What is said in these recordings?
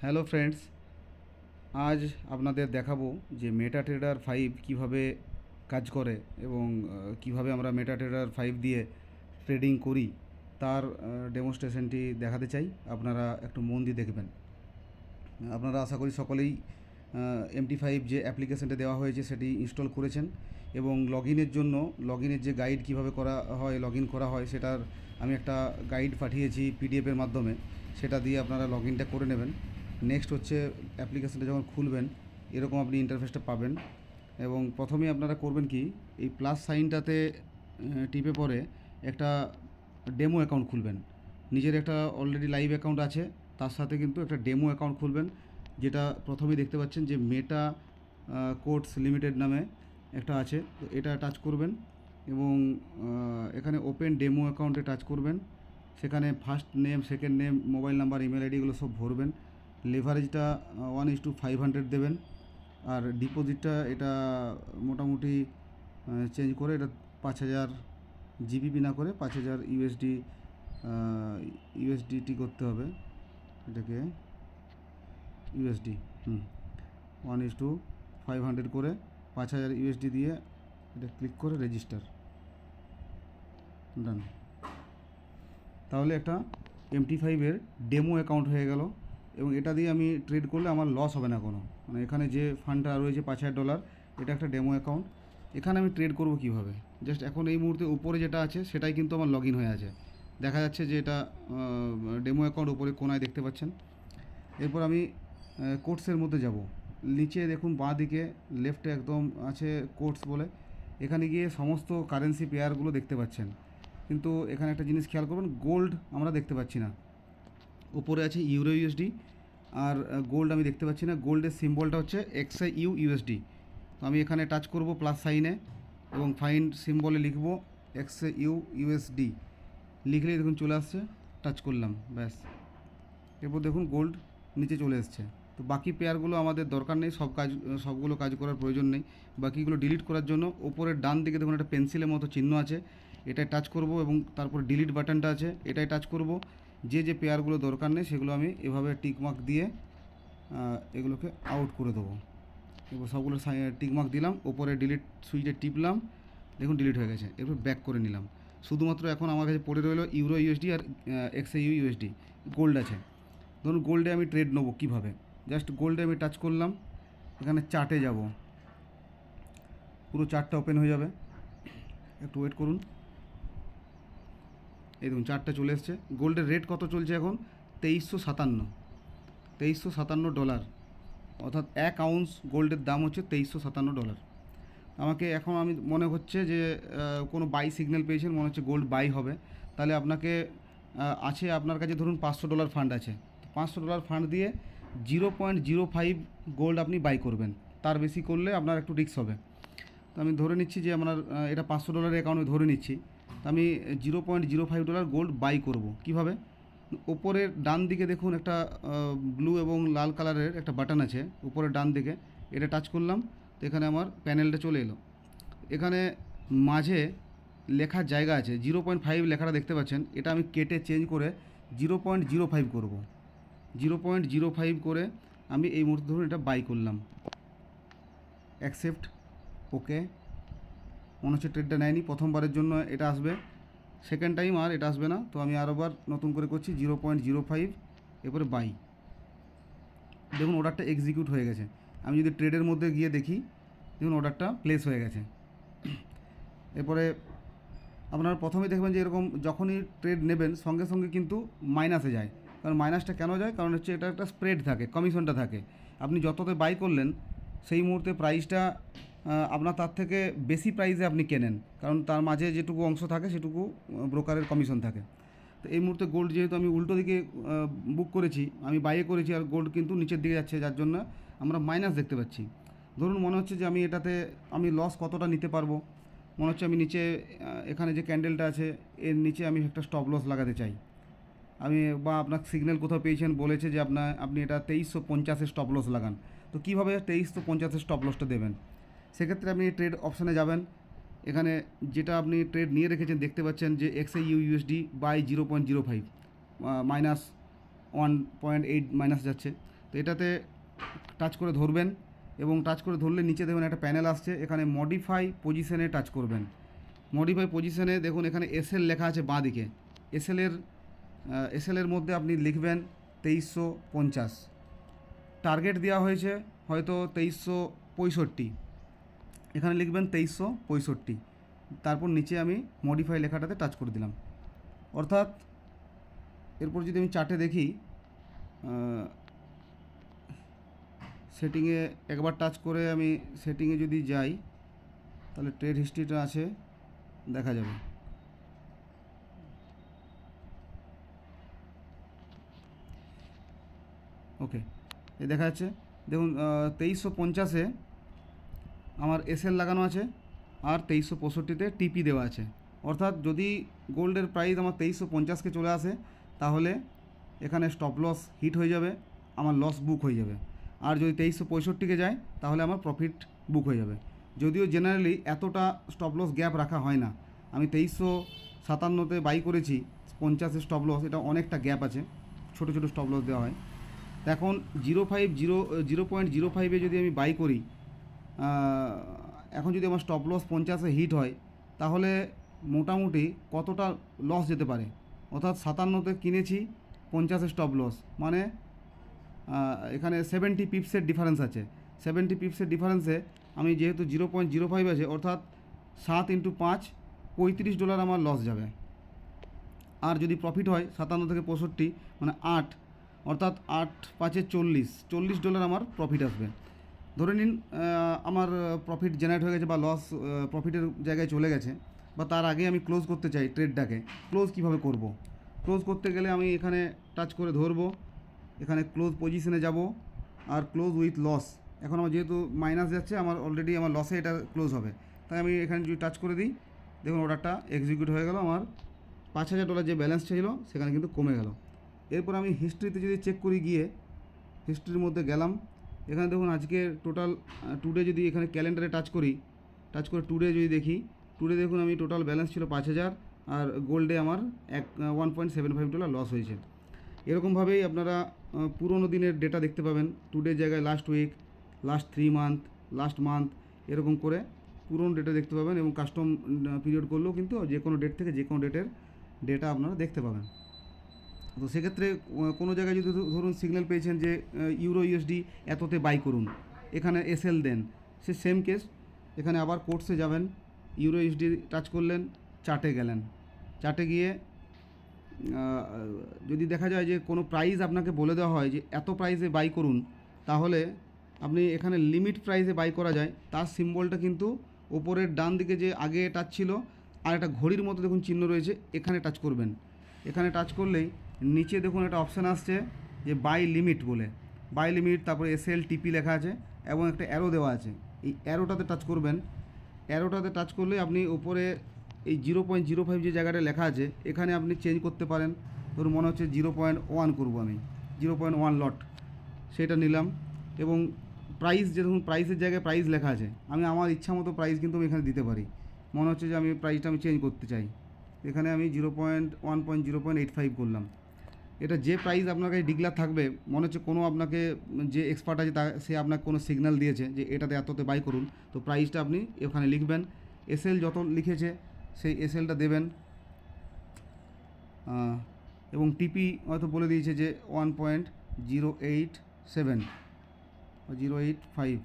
Hello friends, আজ আপনাদের দেখাবো যে মেটাট্রেডার 5 কিভাবে কাজ করে এবং কিভাবে আমরা মেটাট্রেডার 5 দিয়ে ট্রেডিং করি তার ডেমনস্ট্রেশনটি দেখাতে চাই। আপনারা একটু মন দিয়ে দেখবেন। আপনারা আশা করি সকলেই MT5 যে অ্যাপ্লিকেশনটা দেওয়া হয়েছে সেটি ইনস্টল করেছেন এবং লগইনের জন্য লগইনের যে গাইড কিভাবে করা হয়, লগইন করা হয় সেটার আমি একটা গাইড পাঠিয়েছি পিডিএফের মাধ্যমে। সেটা দিয়ে আপনারা লগইনটা করে নেবেন। নেক্সট হচ্ছে অ্যাপ্লিকেশনটা যখন খুলবেন এরকম আপনি ইন্টারফেসটা পাবেন এবং প্রথমেই আপনারা করবেন কি, এই প্লাস সাইনটাতে টিপে পরে একটা ডেমো অ্যাকাউন্ট খুলবেন। নিজের একটা অলরেডি লাইভ অ্যাকাউন্ট আছে, তার সাথে কিন্তু একটা ডেমো অ্যাকাউন্ট খুলবেন, যেটা প্রথমেই দেখতে পাচ্ছেন যে মেটা কোডস লিমিটেড নামে একটা আছে। তো এটা টাচ করবেন এবং এখানে ওপেন ডেমো অ্যাকাউন্টে টাচ করবেন। সেখানে first name, second name, mobile number, email ID এগুলো সব ভরবেন। লেভারেজটা 1:500 দেবেন। আর ডিপোজিটটা এটা মোটামুটি চেঞ্জ করে এটা 5000 জিবিপি না করে 5000 ইউএসডিটি করতে হবে। এটাকে ইউএসডি 1:500 করে 5000 ইউএসডি দিয়ে এটা ক্লিক করে রেজিস্টার ডান। তাহলে একটা MT5-এর ডেমো অ্যাকাউন্ট হয়ে গেল এবং এটা দিয়ে আমি ট্রেড করলে আমার লস হবে না কোনো। মানে এখানে যে ফান্ডটা রয়েছে $5000, এটা একটা ডেমো অ্যাকাউন্ট। এখানে আমি ট্রেড করব কিভাবে, জাস্ট এখন এই মুহূর্তে উপরে যেটা আছে সেটাই কিন্তু আমার লগ ইন হয়ে আছে। দেখা যাচ্ছে যে এটা ডেমো অ্যাকাউন্ট উপরে কোনায় দেখতে পাচ্ছেন। এরপর আমি কোর্সের মধ্যে যাব। নিচে দেখুন বাঁ দিকে লেফটে একদম আছে কোর্স বলে, এখানে গিয়ে সমস্ত কারেন্সি পেয়ারগুলো দেখতে পাচ্ছেন। কিন্তু এখানে একটা জিনিস খেয়াল করবেন, গোল্ড আমরা দেখতে পাচ্ছি না। উপরে আছে ইউরো ইউএসডি আর গোল্ড আমি দেখতে পাচ্ছি না। গোল্ডের সিম্বলটা হচ্ছে XAU USD। তো আমি এখানে টাচ করব প্লাস সাইনে এবং ফাইন্ড সিম্বলে লিখব XAU USD। লিখলেই দেখুন চলে আসছে, টাচ করলাম, ব্যাস। এরপর দেখুন গোল্ড নিচে চলে এসছে। তো বাকি পেয়ারগুলো আমাদের দরকার নেই, সবগুলো কাজ করার প্রয়োজন নেই। বাকিগুলো ডিলিট করার জন্য উপরের ডান দিকে দেখুন একটা পেন্সিলের মতো চিহ্ন আছে, এটাই টাচ করব এবং তারপর ডিলিট বাটনটা আছে, এটাই টাচ করব। যে পেয়ারগুলো দরকার নেই সেগুলো আমি এভাবে টিকমার্ক দিয়ে এগুলোকে আউট করে দেবো। এবার সবগুলো টিকমার্ক দিলাম, ওপরে ডিলিট সুইচে টিপলাম, দেখুন ডিলিট হয়ে গেছে। এরপর ব্যাক করে নিলাম। শুধুমাত্র এখন আমার কাছে পড়ে রইলো ইউরো ইউএসডি আর XAU USD। গোল্ড আছে। ধরুন গোল্ডে আমি ট্রেড নেবো কীভাবে, জাস্ট গোল্ডে আমি টাচ করলাম, এখানে চার্টে যাব, পুরো চার্টটা ওপেন হয়ে যাবে। একটু ওয়েট করুন। এই দেখুন চার্টটা চলে এসছে। গোল্ডের রেট কত চলছে এখন? $2357। অর্থাৎ 1 আউন্স গোল্ডের দাম হচ্ছে $2357। আমাকে এখন আমি মনে হচ্ছে যে কোনো বাই সিগন্যাল পেয়েছেন, মনে হচ্ছে গোল্ড বাই হবে। তাহলে আপনাকে আছে আপনার কাছে ধরুন $500 ফান্ড আছে। $500 ফান্ড দিয়ে 0.05 গোল্ড আপনি বাই করবেন। তার বেশি করলে আপনার একটু রিস্ক হবে। তো আমি ধরে নিচ্ছি যে আপনার এটা $500 অ্যাকাউন্টে ধরে নিচ্ছি। তো আমি $0.05 গোল্ড বাই করব। কিভাবে? ওপরের ডান দিকে দেখুন একটা ব্লু এবং লাল কালারের একটা বাটন আছে উপরের ডান দিকে, এটা টাচ করলাম। তো এখানে আমার প্যানেলটা চলে এলো। এখানে মাঝে লেখার জায়গা আছে, 0.5 লেখাটা দেখতে পাচ্ছেন, এটা আমি কেটে চেঞ্জ করে 0.05 করব। 0.05 করে আমি এই মুহূর্তে ধরুন এটা বাই করলাম, অ্যাকসেপ্ট, ওকে। মনে হচ্ছে ট্রেডটা নেয়নি, প্রথমবারের জন্য এটা আসবে, সেকেন্ড টাইম আর এটা আসবে না। তো আমি আরোবার নতুন করে করছি 0.05, এরপরে বাই। দেখুন অর্ডারটা এক্সিকিউট হয়ে গেছে। আমি যদি ট্রেডের মধ্যে গিয়ে দেখি, দেখুন অর্ডারটা প্লেস হয়ে গেছে। এরপরে আপনারা প্রথমেই দেখবেন যে এরকম যখনই ট্রেড নেবেন সঙ্গে সঙ্গে কিন্তু মাইনাসে যায়। কারণ মাইনাসটা কেন যায়? কারণ হচ্ছে এটা একটা স্প্রেড থাকে, কমিশনটা থাকে। আপনি যততে বাই করলেন সেই মুহূর্তে প্রাইসটা আপনার তার থেকে বেশি প্রাইসে আপনি কেনেন, কারণ তার মাঝে যেটুকু অংশ থাকে সেটুকু ব্রোকারের কমিশন থাকে। তো এই মুহূর্তে গোল্ড যেহেতু আমি উল্টো দিকে বুক করেছি, আমি বাইরে করেছি, আর গোল্ড কিন্তু নিচের দিকে যাচ্ছে, যার জন্য আমরা মাইনাস দেখতে পাচ্ছি। ধরুন মনে হচ্ছে যে আমি এটাতে আমি লস কতটা নিতে পারবো, মনে হচ্ছে আমি নিচে এখানে যে ক্যান্ডেলটা আছে এর নিচে আমি একটা স্টপ লস লাগাতে চাই। আমি বা আপনার সিগন্যাল কোথাও পেয়েছেন, বলেছে যে আপনি এটা 2350 স্টপ লস লাগান। তো কীভাবে 2350 স্টপ লসটা দেবেন? সেক্ষেত্রে আপনি ট্রেড অপশানে যাবেন। এখানে যেটা আপনি ট্রেড নিয়ে রেখেছেন দেখতে পাচ্ছেন যে XAU USD বাই 0.05 -1.8 মাইনাস যাচ্ছে। তো এটাতে টাচ করে ধরবেন এবং টাচ করে ধরলে নিচে দেখবেন একটা প্যানেল আসছে, এখানে মডিফাই পজিশনে টাচ করবেন। মডিফাই পজিশনে দেখুন এখানে এসএল লেখা আছে বাঁ দিকে। এসএলের মধ্যে আপনি লিখবেন 2350। টার্গেট দেওয়া হয়েছে হয়তো 2365, এখানে লিখবেন 2365। তারপর নিচে আমি মডিফাই লেখাটাতে টাচ করে দিলাম। অর্থাৎ এরপর যদি আমি চার্টে দেখি, সেটিংয়ে একবার টাচ করে আমি সেটিংয়ে যদি যাই তাহলে ট্রেড হিস্ট্রিটা আছে, দেখা যাবে। ওকে, এই দেখা যাচ্ছে দেখুন 2350-এ আমার এসএল লাগানো আছে আর 2365-তে টিপি দেওয়া আছে। অর্থাৎ যদি গোল্ডের প্রাইস আমার 2350-কে চলে আসে তাহলে এখানে স্টপ লস হিট হয়ে যাবে, আমার লস বুক হয়ে যাবে। আর যদি 2365-কে যায় তাহলে আমার প্রফিট বুক হয়ে যাবে। যদিও জেনারেলি এতটা স্টপ লস গ্যাপ রাখা হয় না। আমি 2357-তে বাই করেছি, 50-এ স্টপ লস, এটা অনেকটা গ্যাপ আছে, ছোটো ছোটো স্টপ লস দেওয়া হয়। এখন 0.05-এ যদি আমি বাই করি, এখন যদি আমার স্টপ লস 50-এ হিট হয় তাহলে মোটামুটি কতটা লস যেতে পারে। অর্থাৎ 57-তে কিনেছি, 50-এ স্টপ লস, মানে এখানে 70 পিপসের ডিফারেন্স আছে। 70 পিপসের ডিফারেন্সে আমি যেহেতু 0.05 আছে, অর্থাৎ 7 × 5 $35 আমার লস যাবে। আর যদি প্রফিট হয় 57 থেকে 65 মানে 8, অর্থাৎ 8 × 5 = $40 আমার প্রফিট আসবে। ধরে নিন আমার প্রফিট জেনারেট হয়ে গেছে বা লস প্রফিটের জায়গায় চলে গেছে, বা তার আগে আমি ক্লোজ করতে চাই ট্রেডটাকে। ক্লোজ কিভাবে করব? ক্লোজ করতে গেলে আমি এখানে টাচ করে ধরবো, এখানে ক্লোজ পজিশনে যাব আর ক্লোজ উইথ লস। এখন আমার যেহেতু মাইনাস যাচ্ছে, আমার অলরেডি আমার লসে এটা ক্লোজ হবে, তাই আমি এখানে যদি টাচ করে দিই দেখুন অর্ডারটা এক্সিকিউট হয়ে গেল। আমার $5000 যে ব্যালেন্স ছিল সেখানে কিন্তু কমে গেল। এরপর আমি হিস্ট্রিতে যদি চেক করি, গিয়ে হিস্ট্রির মধ্যে গেলাম, এখানে দেখুন আজকে টোটাল টুডে যদি এখানে ক্যালেন্ডারে টাচ করি, টাচ করে টুডে যদি দেখি, টুডে দেখুন আমি টোটাল ব্যালেন্স ছিল 5000 আর গোল্ডে আমার $1.75 লস হয়েছে। এরকমভাবেই আপনারা পুরোনো দিনের ডেটা দেখতে পাবেন, টুডের জায়গায় last week, last 3 month, last month, এরকম করে পুরোনো ডেটা দেখতে পাবেন। এবং কাস্টম পিরিয়ড করলেও কিন্তু যে কোনো ডেট থেকে যে কোনো ডেটের ডেটা আপনারা দেখতে পাবেন। তো সেক্ষেত্রে কোনো জায়গায় যদি ধরুন সিগন্যাল পেয়েছেন যে ইউরো ইউএসডি এততে বাই করুন, এখানে এসএল দেন, সে সেম কেস। এখানে আবার কোর্সে যাবেন, ইউরো ইউএসডি টাচ করলেন, চার্টে গেলেন, চার্টে গিয়ে যদি দেখা যায় যে কোনো প্রাইস আপনাকে বলে দেওয়া হয় যে এত প্রাইসে বাই করুন, তাহলে আপনি এখানে লিমিট প্রাইসে বাই করা যায়, তার সিম্বলটা কিন্তু ওপরের ডান দিকে যে আগে টাচ ছিল আর একটা ঘড়ির মতো দেখুন চিহ্ন রয়েছে, এখানে টাচ করবেন। এখানে টাচ করলেই নিচে দেখুন একটা অপশান আসছে যে বাই লিমিট বলে, বাই লিমিট, তারপরে এসএল টিপি লেখা আছে এবং একটা অ্যারো দেওয়া আছে। এই অ্যারোটাতে টাচ করবেন। অ্যারোটাতে টাচ করলে আপনি উপরে এই 0.05 যে জায়গাটা লেখা আছে এখানে আপনি চেঞ্জ করতে পারেন। ধরুন মনে হচ্ছে 0.1 করবো, আমি 0.1 লট সেটা নিলাম। এবং প্রাইস, যে ধরুন প্রাইসের জায়গায় প্রাইস লেখা আছে, আমি আমার ইচ্ছা মতো প্রাইস কিন্তু আমি এখানে দিতে পারি। মনে হচ্ছে যে আমি প্রাইসটা আমি চেঞ্জ করতে চাই, এখানে আমি 0.1.0.85 করলাম। এটা যে প্রাইস আপনার কাছে ডিক্লেয়ার থাকবে, মনে হচ্ছে কোনো আপনাকে যে এক্সপার্ট আছে সে আপনাকে কোনো সিগন্যাল দিয়েছে যে এটাতে এততে বাই করুন, তো প্রাইসটা আপনি এখানে লিখবেন। এসএল যত লিখেছে সেই এসএলটা দেবেন, এবং টিপি হয়তো বলে দিয়েছে যে 1.087 বা 0.85,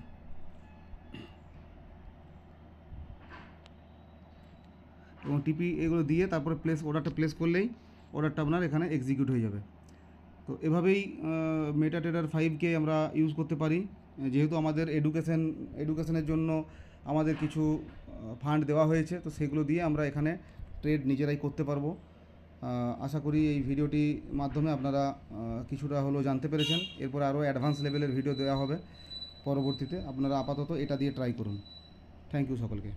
এবং টিপি এগুলো দিয়ে তারপরে অর্ডারটা প্লেস করলেই অর্ডারটা আপনার এখানে এক্সিকিউট হয়ে যাবে। তো এভাবেই মেটাট্রেডার 5কে আমরা ইউজ করতে পারি। যেহেতু আমাদের এডুকেশনের জন্য আমাদের কিছু ফান্ড দেওয়া হয়েছে, তো সেগুলো দিয়ে আমরা এখানে ট্রেড নিজেরাই করতে পারবো। আশা করি এই ভিডিওটির মাধ্যমে আপনারা কিছুটা হলেও জানতে পেরেছেন। এরপরে আরও অ্যাডভান্স লেভেলের ভিডিও দেওয়া হবে পরবর্তীতে। আপনারা আপাতত এটা দিয়ে ট্রাই করুন। থ্যাংক ইউ সকলকে।